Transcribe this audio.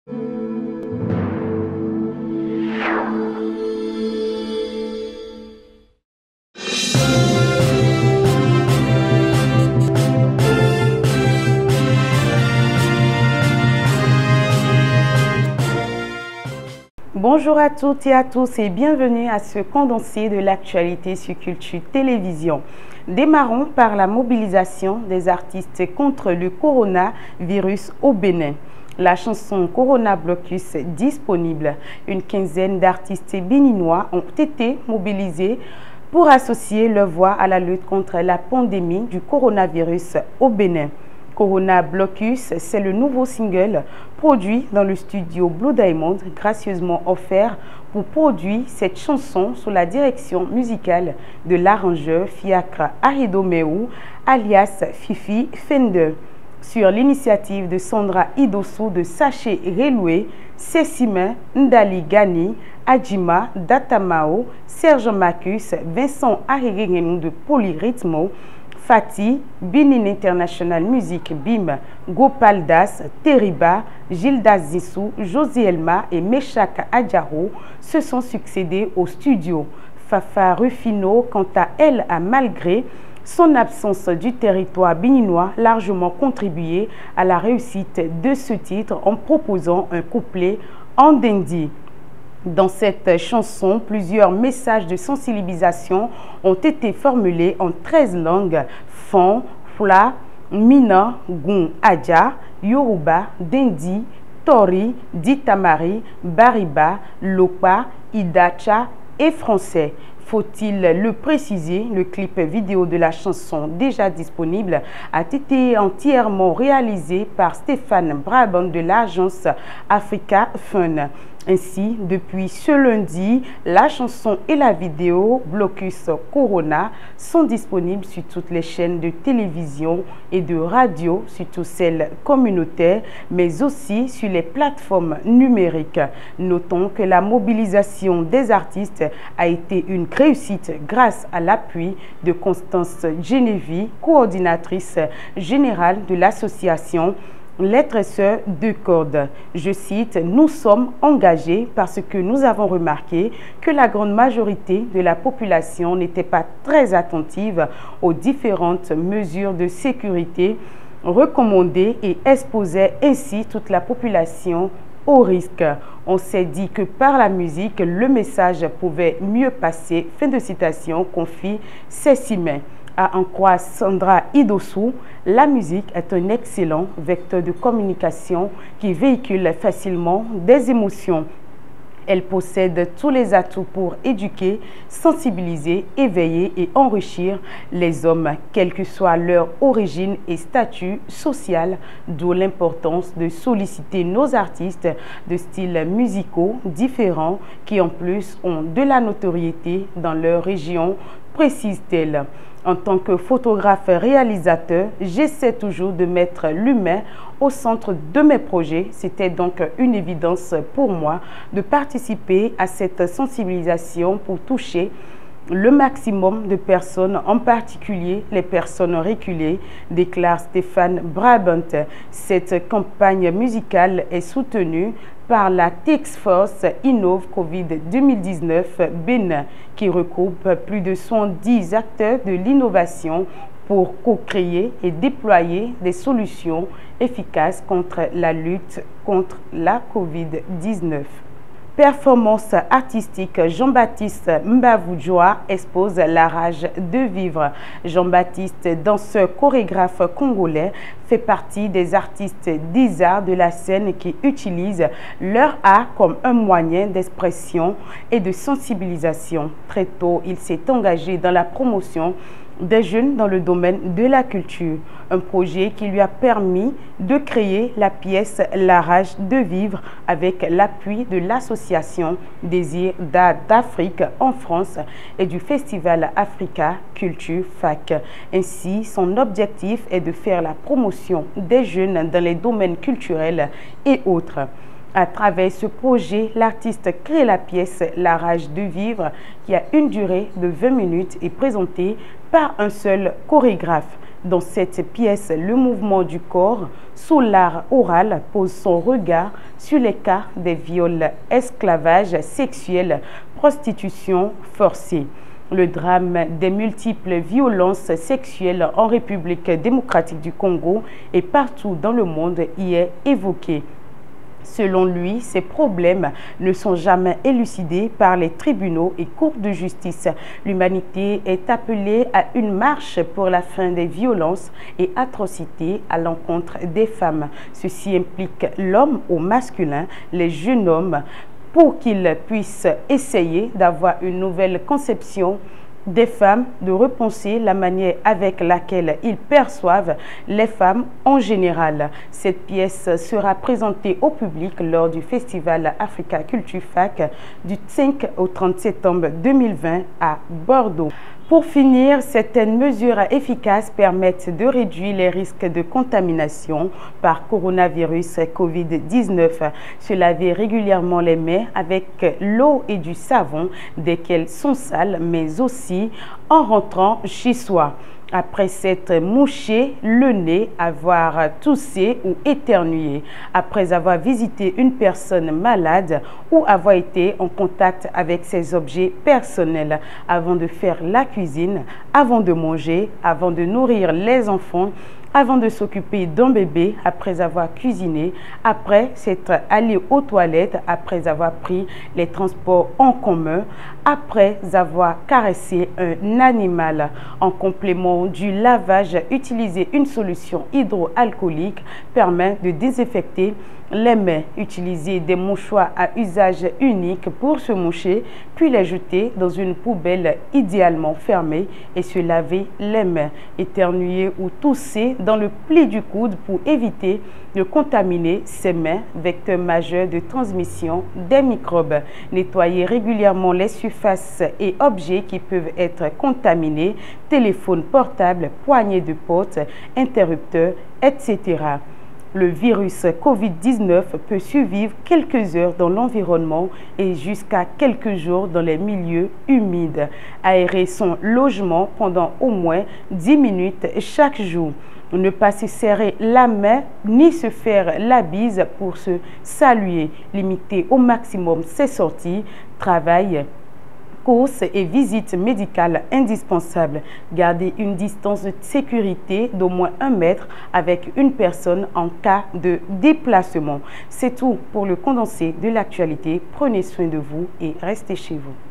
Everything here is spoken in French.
Bonjour à toutes et à tous et bienvenue à ce condensé de l'actualité sur Culture Télévision. Démarrons par la mobilisation des artistes contre le coronavirus au Bénin. La chanson Corona Blocus est disponible. Une quinzaine d'artistes béninois ont été mobilisés pour associer leur voix à la lutte contre la pandémie du coronavirus au Bénin. Corona Blocus, c'est le nouveau single produit dans le studio Blue Diamond, gracieusement offert pour produire cette chanson sous la direction musicale de l'arrangeur Fiacre Aridomeu, alias Fifi Fender. Sur l'initiative de Sandra Idosso de Saché Reloué, Sessime Ndali Gani, Adjima Datamao, Serge Macus, Vincent Arigenou de Polyrhythmo, Fatih, Benin International Music BIM, Gopal Das, Teriba, Gilda Zissou, Josie Elma et Meshak Adjaro se sont succédés au studio. Fafa Rufino, quant à elle, a malgré son absence du territoire béninois largement contribué à la réussite de ce titre en proposant un couplet en dindi. Dans cette chanson, plusieurs messages de sensibilisation ont été formulés en 13 langues: Fon, Fula, Mina, Gun, Adja, Yoruba, Dendi, Tori, Ditamari, Bariba, Lopa, Idacha et français. Faut-il le préciser, le clip vidéo de la chanson déjà disponible a été entièrement réalisé par Stéphane Brabant de l'agence Africa Fun. Ainsi, depuis ce lundi, la chanson et la vidéo Blocus Corona sont disponibles sur toutes les chaînes de télévision et de radio, surtout celles communautaires, mais aussi sur les plateformes numériques. Notons que la mobilisation des artistes a été une réussite grâce à l'appui de Constance Genevieve, coordinatrice générale de l'association Lettres Sœurs de Cordes. Je cite: « Nous sommes engagés parce que nous avons remarqué que la grande majorité de la population n'était pas très attentive aux différentes mesures de sécurité recommandées et exposait ainsi toute la population au risque. On s'est dit que par la musique, le message pouvait mieux passer. » Fin de citation, confie Sessime. À en croire Sandra Idosso, la musique est un excellent vecteur de communication qui véhicule facilement des émotions. Elle possède tous les atouts pour éduquer, sensibiliser, éveiller et enrichir les hommes, quelle que soit leur origine et statut social, d'où l'importance de solliciter nos artistes de styles musicaux différents qui en plus ont de la notoriété dans leur région, précise-t-elle. En tant que photographe-réalisateur, j'essaie toujours de mettre l'humain au centre de mes projets. C'était donc une évidence pour moi de participer à cette sensibilisation pour toucher le maximum de personnes, en particulier les personnes reculées, déclare Stéphane Brabant. Cette campagne musicale est soutenue par la Task Force Innov Covid 2019 Bénin, qui regroupe plus de 110 acteurs de l'innovation pour co-créer et déployer des solutions efficaces contre la lutte contre la Covid-19. Performance artistique, Jean-Baptiste Mbavoujoa expose la rage de vivre. Jean-Baptiste, danseur chorégraphe congolais, fait partie des artistes des arts de la scène qui utilisent leur art comme un moyen d'expression et de sensibilisation. Très tôt, il s'est engagé dans la promotion des jeunes dans le domaine de la culture, un projet qui lui a permis de créer la pièce La Rage de Vivre avec l'appui de l'association Désir d'Art d'Afrique en France et du Festival Africa Culture FAC. Ainsi, son objectif est de faire la promotion des jeunes dans les domaines culturels et autres. À travers ce projet, l'artiste crée la pièce La Rage de Vivre qui a une durée de 20 minutes et présentée par un seul chorégraphe. Dans cette pièce, le mouvement du corps sous l'art oral pose son regard sur les cas des viols, esclavage sexuel, prostitution forcée. Le drame des multiples violences sexuelles en République démocratique du Congo et partout dans le monde y est évoqué. Selon lui, ces problèmes ne sont jamais élucidés par les tribunaux et cours de justice. L'humanité est appelée à une marche pour la fin des violences et atrocités à l'encontre des femmes. Ceci implique l'homme au masculin, les jeunes hommes, pour qu'ils puissent essayer d'avoir une nouvelle conception des femmes, de repenser la manière avec laquelle ils perçoivent les femmes en général. Cette pièce sera présentée au public lors du festival Africa Culture Fac du 5 au 30 septembre 2020 à Bordeaux. Pour finir, certaines mesures efficaces permettent de réduire les risques de contamination par coronavirus COVID-19. Se laver régulièrement les mains avec l'eau et du savon dès qu'elles sont sales, mais aussi en rentrant chez soi. Après s'être mouché le nez, avoir toussé ou éternué, après avoir visité une personne malade ou avoir été en contact avec ses objets personnels, avant de faire la cuisine, avant de manger, avant de nourrir les enfants, avant de s'occuper d'un bébé, après avoir cuisiné, après s'être allé aux toilettes, après avoir pris les transports en commun, après avoir caressé un animal. En complément du lavage, utiliser une solution hydroalcoolique permet de désinfecter les mains. Utiliser des mouchoirs à usage unique pour se moucher, puis les jeter dans une poubelle idéalement fermée et se laver les mains. Éternuer ou tousser dans le pli du coude pour éviter de contaminer ses mains, vecteur majeur de transmission des microbes. Nettoyer régulièrement les surfaces et objets qui peuvent être contaminés, téléphone portable, poignée de porte, interrupteur, etc. Le virus COVID-19 peut survivre quelques heures dans l'environnement et jusqu'à quelques jours dans les milieux humides. Aérer son logement pendant au moins 10 minutes chaque jour. Ne pas se serrer la main ni se faire la bise pour se saluer. Limiter au maximum ses sorties, travail, courses et visites médicales indispensables. Garder une distance de sécurité d'au moins 1 mètre avec une personne en cas de déplacement. C'est tout pour le condensé de l'actualité. Prenez soin de vous et restez chez vous.